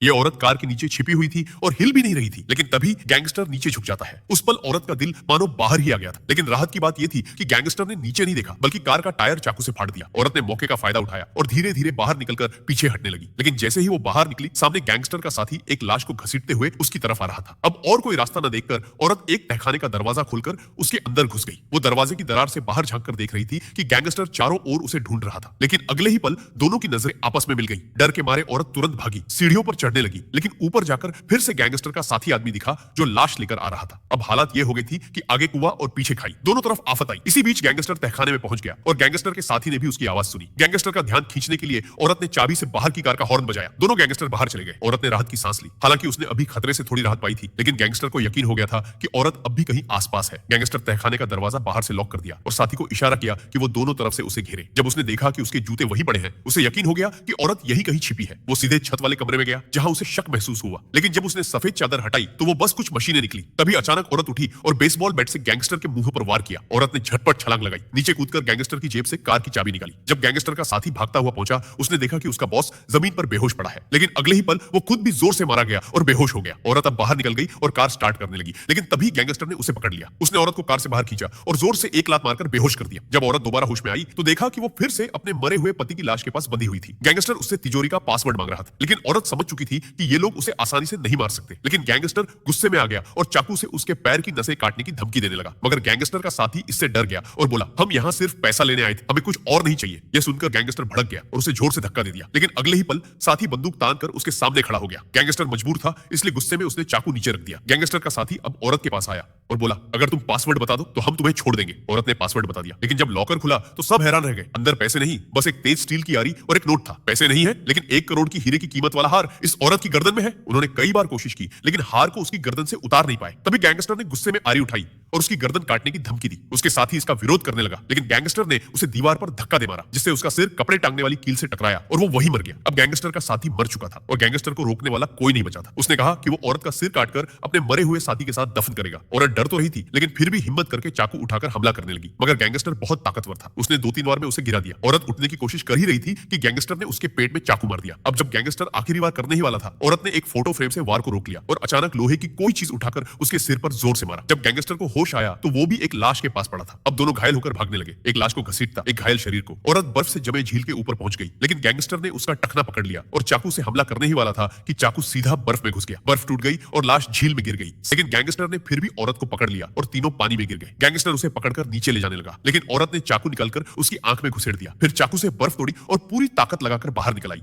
ये औरत कार के नीचे छिपी हुई थी और हिल भी नहीं रही थी, लेकिन तभी गैंगस्टर नीचे झुक जाता है। उस पल औरत का दिल मानो बाहर ही आ गया था। लेकिन राहत की बात यह थी कि गैंगस्टर ने नीचे नहीं देखा, बल्कि कार का टायर चाकू से फाड़ दिया। औरत ने मौके का फायदा उठाया और धीरे धीरे बाहर निकलकर पीछे हटने लगी। लेकिन जैसे ही वो बाहर निकली, सामने गैंगस्टर का साथी एक लाश को घसीटते हुए उसकी तरफ आ रहा था। अब और कोई रास्ता न देखकर औरत एक तहखाने का दरवाजा खोलकर उसके अंदर घुस गई। वो दरवाजे की दरार से बाहर झांक कर देख रही थी कि गैंगस्टर चारों ओर उसे ढूंढ रहा था। लेकिन अगले ही पल दोनों की नजरें आपस में मिल गई। डर के मारे औरत तुरंत भागी, सीढ़ियों पर चढ़ने लगी। लेकिन ऊपर जाकर फिर से गैंगस्टर का साथी आदमी दिखा जो लाश लेकर आ रहा था। अब हालत ये हो गई थी कि आगे कुआं और पीछे खाई, दोनों तरफ आफत आई। इसी बीच गैंगस्टर तहखाने में पहुंच गया और गैंगस्टर के साथी ने भी उसकी आवाज सुनी। गैंगस्टर का ध्यान खींचने के लिए औरत ने चाबी से बाहर की कार का हॉर्न बजाया। दोनों गैंगस्टर बाहर चले गए। औरत ने राहत की सांस ली। हालांकि उसने अभी खतरे से थोड़ी राहत पाई थी, लेकिन गैंगस्टर को यकीन हो गया था कि औरत अब भी कहीं आसपास है। गैंगस्टर तहखाने का दरवाजा बाहर से लॉक कर दिया और साथी को इशारा किया कि वो दोनों तरफ से उसे घेरे। जब उसने देखा कि उसके जूते वहीं पड़े हैं, उसे यकीन हो गया कि औरत यही कहीं छिपी है। वो सीधे छत वाले कमरे में गया, जहां उसे शक महसूस हुआ। लेकिन जब उसने सफेद चादर हटाई तो वो बस कुछ मशीनें निकली। तभी अचानक औरत उठी और बेसबॉल बैट से गैंगस्टर के मुंह पर वार किया। औरत ने झटपट छलांग लगाई, नीचे कूदकर गैंगस्टर की जेब से कार की चाबी निकाली। जब गैंगस्टर का साथी भागता हुआ पहुंचा, उसने देखा कि उसका बॉस जमीन पर बेहोश पड़ा है। लेकिन अगले ही पल वो खुद भी जोर से मारा गया और बेहोश हो गया। औरत अब बाहर निकल गई और कार स्टार्ट करने लगी। लेकिन तभी गैंगस्टर ने उसे पकड़ लिया। उसने औरत को कार से बाहर खींचा और जोर से एक लात मारकर बेहोश कर दिया। जब औरत दोबारा होश में आई तो देखा कि वो फिर से अपने मरे हुए पति की लाश के पास बंधी हुई थी। गैंगस्टर उससे तिजोरी का पासवर्ड मांग रहा था, लेकिन औरत समझ चुकी थी कि ये लोग उसे आसानी से नहीं मार सकते। लेकिन गैंगस्टर गुस्से में आ गया और चाकू से उसके पैर की नसें काटने की धमकी देने लगा। मगर गैंगस्टर का साथी इससे डर गया और बोला, हम यहाँ सिर्फ पैसा लेने आए थे, हमें कुछ और नहीं चाहिए। यह सुनकर गैंगस्टर भड़क गया और उसे जोर से धक्का दे दिया। लेकिन अगले ही पल साथी बंदूक तान कर उसके सामने खड़ा हो गया। गैंगस्टर मजबूर था, इसलिए गुस्से में उसने चाकू नीचे रख दिया। गैंगस्टर का साथी अब औरत के पास आया और बोला, अगर तुम पासवर्ड बता दो तो हम तुम्हें छोड़ देंगे। औरत ने पासवर्ड बता दिया। लेकिन जब लॉकर खुला तो सब हैरान रह गए। अंदर पैसे नहीं, बस एक तेज स्टील की आरी और एक नोट था। पैसे नहीं है, लेकिन 1 करोड़ की हीरे की कीमत वाला हार इस औरत की गर्दन में है। उन्होंने कई बार कोशिश की, लेकिन हार को उसकी गर्दन से उतार नहीं पाए। तभी गैंगस्टर ने गुस्से में आरी उठाई और उसकी गर्दन काटने की धमकी दी। उसके साथी इसका विरोध करने लगा, लेकिन गैंगस्टर ने उसे दीवार पर धक्का दे मारा, जिससे उसका सिर कपड़े टांगने वाली कील से टकराया और वो वहीं मर गया। अब गैंगस्टर का साथी मर चुका था और गैंगस्टर को रोकने वाला कोई नहीं बचा था। उसने कहा कि वो औरत का सिर काटकर अपने मरे हुए साथी के साथ दफन करेगा। औरत डर तो रही थी, लेकिन फिर भी हिम्मत करके चाकू उठाकर हमला करने लगी। मगर गैंगस्टर बहुत ताकतवर था, उसने 2-3 बार में उसे गिरा दिया। औरत उठने की कोशिश कर ही रही थी कि गैंगस्टर ने उसके पेट में चाकू मार दिया। अब जब गैंगस्टर आखिरी बार करने ही वाला था, औरत ने एक फोटो फ्रेम से वार को रोक लिया और अचानक लोहे की कोई चीज उठाकर उसके सिर पर जोर से मारा। जब गैंगस्टर को होश आया तो वो भी एक लाश के पास पड़ा था। अब दोनों घायल होकर भागने लगे, एक लाश को घसीटता, एक घायल शरीर को। औरत बर्फ से जमे झील के ऊपर पहुंच गई, लेकिन गैंगस्टर ने उसका टखना पकड़ लिया और चाकू से हमला करने ही वाला था कि चाकू सीधा बर्फ में घुस गया। बर्फ टूट गई और लाश झील में गिर गई। लेकिन गैंगस्टर ने फिर भी औरत को पकड़ लिया और तीनों पानी में गिर गए। गैंगस्टर उसे पकड़कर नीचे ले जाने लगा, लेकिन औरत ने चाकू निकालकर उसकी आंख में घुसेड़ दिया। फिर चाकू से बर्फ तोड़ी और पूरी ताकत लगाकर बाहर निकल आई।